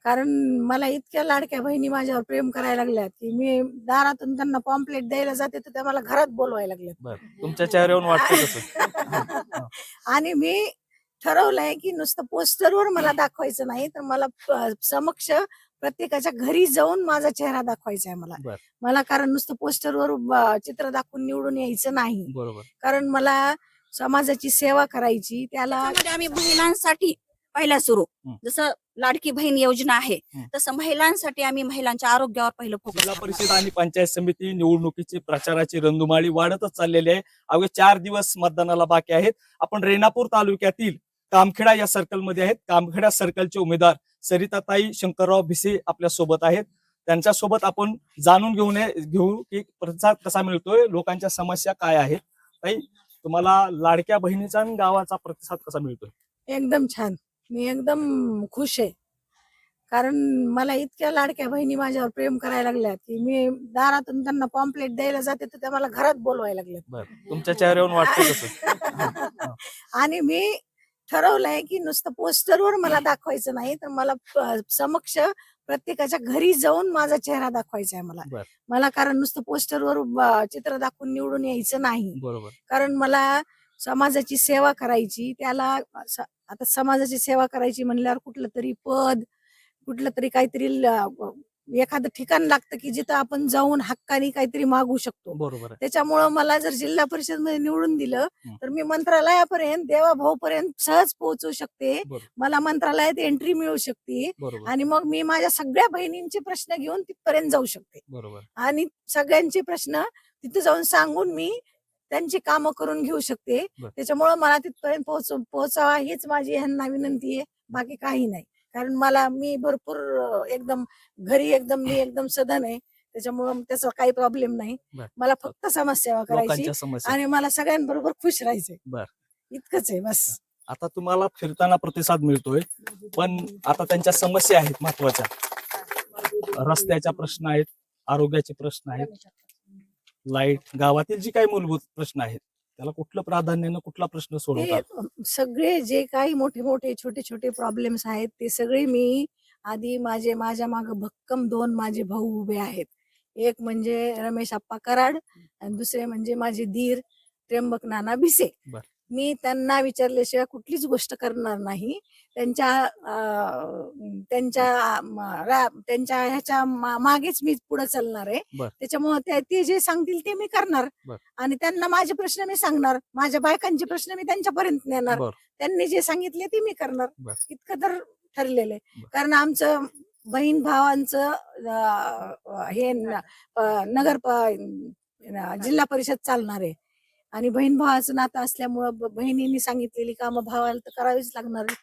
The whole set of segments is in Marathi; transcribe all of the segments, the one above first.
कारण मला इतक्या लाडक्या बहिणी माझ्यावर प्रेम करायला लागल्यात की मी दारातून त्यांना पॉम्पलेट द्यायला जाते तर त्या मला घरात बोलवायला लागल्यात. बरं, तुमच्या चेहऱ्यावरून वाटतं तसं. आणि मी ठरवलंय की नुसतं पोस्टरवर मला दाखवायचं नाही तर मला समक्ष प्रत्येकाच्या घरी जाऊन माझा चेहरा दाखवायचा आहे मला. बरं, मला कारण नुसतं पोस्टरवर चित्र दाखवून निवडून यायचं नाही. बरोबर. कारण मला समाजाची सेवा करायची. त्याला आम्ही महिलांसाठी पहिला सुरू जसं लाडकी बहीण योजना आहे तसं महिलांसाठी आम्ही महिलांच्या आरोग्यावर पहिलं फोकस. जिल्हा परिषद आणि पंचायत समिती निवडणुकीची प्रचाराची रणधुमाळी वाढतच चाललेली आहे. अवघे 4 दिवस मतदानाला बाकी आहेत. आपण रेणापूर तालुक्यातील कामखेडा या सर्कल मध्ये आहेत. कामखेडा सर्कलचे उमेदवार सरिताताई शंकरराव भिसे आपल्या सोबत आहेत. त्यांच्यासोबत आपण जाणून घेऊ की प्रतिसाद कसा मिळतोय, लोकांच्या समस्या काय आहेत. ताई, तुम्हाला लाडक्या बहिणीचा आणि गावाचा प्रतिसाद कसा मिळतोय? एकदम छान. मी एकदम खुश आहे. कारण मला इतक्या लाडक्या बहिणी माझ्यावर प्रेम करायला लागल्यात की मी दारातून त्यांना पॉम्पलेट द्यायला जाते तर त्या मला घरात बोलवायला लागल्यात. बरं, तुमच्या चेहऱ्यावरून वाटतं तसं. आणि मी ठरवलंय की नुसतं पोस्टरवर मला दाखवायचं नाही तर मला समक्ष प्रत्येकाच्या घरी जाऊन माझा चेहरा दाखवायचा आहे मला. बरं, मला कारण नुसतं पोस्टरवर चित्र दाखवून निवडून यायचं नाही. बरोबर. कारण मला समाजाची सेवा करायची. त्याला आता समाजाची सेवा करायची म्हणल्यावर कुठलं तरी पद, कुठलं तरी काहीतरी एखादं ठिकाण लागतं की जिथं आपण जाऊन हक्कानी काहीतरी मागू शकतो. बरोबर आहे. त्याच्यामुळं मला जर जिल्हा परिषद मध्ये निवडून दिलं तर मी मंत्रालयापर्यंत देवाभाऊ पर्यंत सहज पोहोचू शकते. बरोबर. मला मंत्रालयात एंट्री मिळू शकते बरोबर. आणि मग मी माझ्या सगळ्या बहिणींचे प्रश्न घेऊन तिथपर्यंत जाऊ शकते. बरोबर. आणि सगळ्यांचे प्रश्न तिथे जाऊन सांगून मी त्यांची कामं करून घेऊ शकते. त्याच्यामुळं मला तिथपर्यंत पोहोचावा हीच माझी ह्यांना विनंती आहे. बाकी काही नाही. कारण मी भरपूर एकदम घरी मी एकदम सधन आहे. त्याच्यामुळं त्याचा काही प्रॉब्लेम नाही. मला फक्त समाजसेवा करायची आणि मला सगळ्यांबरोबर खुश राहायचंय. इतकंच आहे बस. आता तुम्हाला फिरताना प्रतिसाद मिळतोय, पण आता त्यांच्या समस्या आहेत महत्वाच्या. रस्त्याच्या प्रश्न आहेत, आरोग्याचे प्रश्न आहेत, लाईट, गावातील जी काही मूलभूत प्रश्न आहेत त्याला कुठलं प्राधान्यानं कुठला प्रश्न सोडवतात? सगळे जे काही मोठे मोठे छोटे छोटे प्रॉब्लेम्स आहेत ते सगळे मी आधी माझ्या मागे भक्कम 2 माझे भाऊ उभे आहेत. एक म्हणजे रमेश आप्पा कराड आणि दुसरे म्हणजे माझे धीर त्र्यंबक नाना भिसे. मी त्यांना विचारल्याशिवाय कुठलीच गोष्ट करणार नाही. त्यांच्या ह्याच्या मागेच मी पुढे चालणार आहे. त्याच्यामुळे ते जे सांगतील ते मी करणार आणि त्यांना माझे प्रश्न मी सांगणार. माझ्या बायकांचे प्रश्न मी त्यांच्यापर्यंत नेणार. त्यांनी जे सांगितले ते मी करणार. इतकं तर ठरलेलं आहे. कारण आमचं बहीण भावांचं हे नगर जिल्हा परिषद चालणार आहे आणि बहीण भावाचं नातं असल्यामुळं बहिणींनी सांगितलेली कामं भावाला तर करावीच लागणार आहे.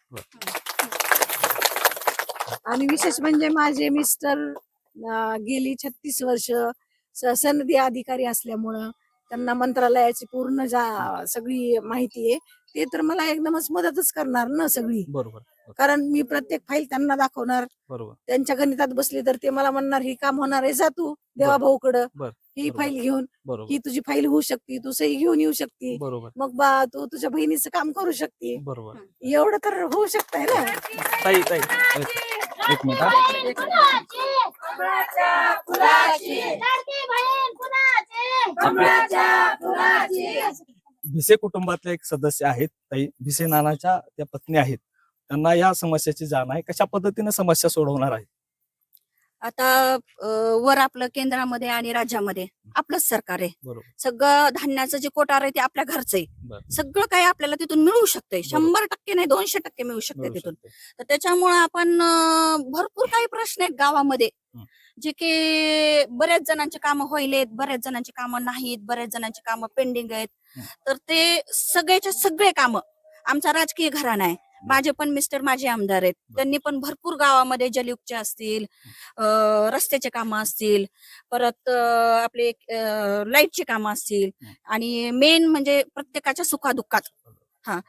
आणि विशेष म्हणजे माझे मिस्टर गेली 36 वर्ष सनदी अधिकारी असल्यामुळं त्यांना मंत्रालयाची पूर्ण सगळी माहिती आहे. ते तर मला एकदमच मदतच करणार ना सगळी. बरोबर. कारण मी प्रत्येक फाईल त्यांना दाखवणार. त्यांच्या गणितात बसली तर ते मला म्हणणार ही काम होणार आहे, जा तू देवाभाऊकडं ही फाईल घेऊन, ही तुझी फाईल होऊ शकते, तू सही घेऊन येऊ शकते, मग तू तुझ्या बहिणीचं काम करू शकते. एवढं तर होऊ शकतंय ना. ताई एक मिनिट. भिसे कुटुंबातले एक सदस्य आहेत ताई, भिसे नानाच्या त्या पत्नी आहेत. त्यांना या समस्याची जाण आहे. कशा पद्धतीने समस्या सोडवणार आहे? आता वर आपलं केंद्रामध्ये आणि राज्यामध्ये आपलंच सरकार आहे. सगळं धान्याचं जे कोटार आहे ते आपल्या घरचं आहे. सगळं काही आपल्याला तिथून मिळू शकते. 100% नाही 200% मिळू शकते तिथून. तर त्याच्यामुळे आपण भरपूर काही प्रश्न आहेत गावामध्ये जे की बऱ्याच जणांची कामं होईलेत, बऱ्याच जणांची कामं नाहीत, बऱ्याच जणांची कामं पेंडिंग आहेत. तर ते सगळ्याचे सगळे कामं आमचा राजकीय घराणा आहे. माझे पण मिस्टर माझे आमदार आहेत. त्यांनी पण भरपूर गावामध्ये जलयुक्तचे असतील, रस्त्याचे कामं असतील, परत आपले लाईटचे कामं असतील आणि मेन म्हणजे प्रत्येकाच्या सुखादुःखात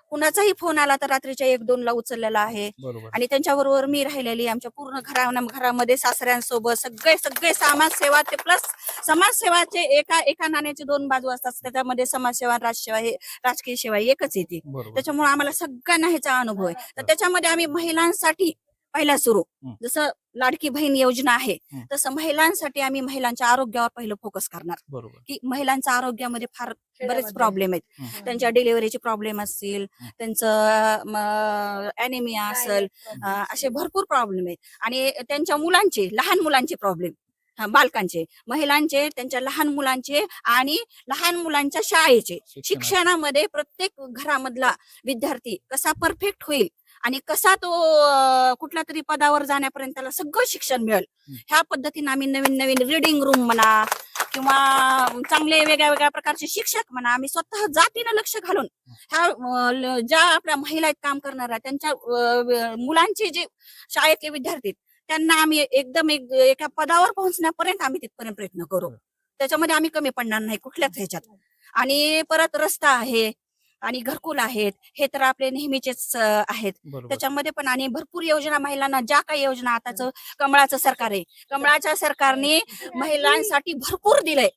कुणाचाही फोन आला तर रात्रीच्या 1-2 ला उचललेला आहे. आणि त्यांच्याबरोबर मी राहिलेली आमच्या पूर्ण घरामध्ये सासऱ्यांसोबत सगळे समाजसेवा ते प्लस समाजसेवाचे एका नाण्याचे 2 बाजू असतात. त्याच्यामध्ये समाजसेवा राजसेवा हे राजकीय सेवा एकच येते. त्याच्यामुळे आम्हाला सगळ्यांना ह्याचा अनुभव आहे. तर त्याच्यामध्ये आम्ही महिलांसाठी पहिल्या सुरू. हं. जसं लाडकी बहीण योजना आहे हं. तसं महिलांसाठी आम्ही महिलांच्या आरोग्यावर पहिलं फोकस करणार, बरोबर. की महिलांच्या आरोग्यामध्ये फार बरेच खेड्यामध्ये. प्रॉब्लेम आहेत. हं. त्यांच्या डिलिव्हरीचे प्रॉब्लेम असतील, हं. त्यांचं ॲनिमिया असेल, असे भरपूर प्रॉब्लेम आहेत. आणि त्यांच्या मुलांचे, लहान मुलांचे प्रॉब्लेम, बालकांचे, महिलांचे, त्यांच्या लहान मुलांचे आणि लहान मुलांच्या शाळेचे, शिक्षणामध्ये प्रत्येक घरामधला विद्यार्थी कसा परफेक्ट होईल आणि कसा तो कुठल्या तरी पदावर जाण्यापर्यंत त्याला सगळं शिक्षण मिळेल, ह्या पद्धतीने आम्ही नवीन नवीन रीडिंग रूम म्हणा किंवा चांगले वेगळ्या वेगळ्या प्रकारचे शिक्षक म्हणा, आम्ही स्वतः जातीनं लक्ष घालून ह्या ज्या आपल्या महिला आहेत काम करणाऱ्या त्यांच्या मुलांचे जे शाळेतले विद्यार्थी त्यांना आम्ही एकदम एका पदावर पोहोचण्यापर्यंत आम्ही तिथपर्यंत प्रयत्न करू. त्याच्यामध्ये आम्ही कमी पडणार नाही कुठल्याच ह्याच्यात. आणि परत रस्ता आहे आणि घरकुल आहेत, हे तर आपले नेहमीचेच आहेत. त्याच्यामध्ये पण आणि भरपूर योजना महिलांना, ज्या काही योजना आताच कमळाचं सरकार आहे, कमळाच्या सरकारने महिलांसाठी भरपूर दिलंय.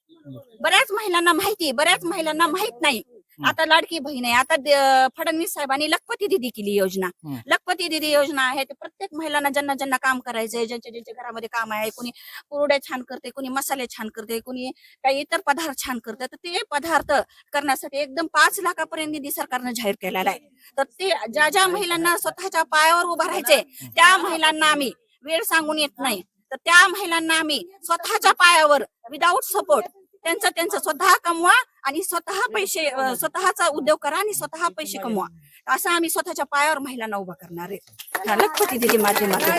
बऱ्याच महिलांना माहिती, बऱ्याच महिलांना माहित नाही. आता लाडकी बहीण आहे, आता फडणवीस साहेबांनी लखपती दिदी केली योजना. लखपती दिदी योजना आहे ते प्रत्येक महिलांना ज्यांना ज्यांना काम करायचंय, ज्यांच्या ज्यांच्या घरामध्ये काम आहे, कोणी कुरड्या छान करते, कोणी मसाले छान करते, कोणी काही इतर पदार्थ छान करते, तर ते पदार्थ करण्यासाठी एकदम 5 लाखापर्यंत निधी सरकारनं जाहीर केलेला आहे. तर ते ज्या ज्या महिलांना स्वतःच्या पायावर उभा राहायचे त्या महिलांना आम्ही, वेळ सांगून येत नाही, तर त्या महिलांना आम्ही स्वतःच्या पायावर विदाऊट सपोर्ट त्यांचं स्वतः कमवा आणि स्वतः पैसे, स्वतःचा उद्योग करा आणि स्वतः पैसे कमवा, असं आम्ही स्वतःच्या पायावर महिलांना उभा करणार आहे लखपती दिदी माध्यमातून.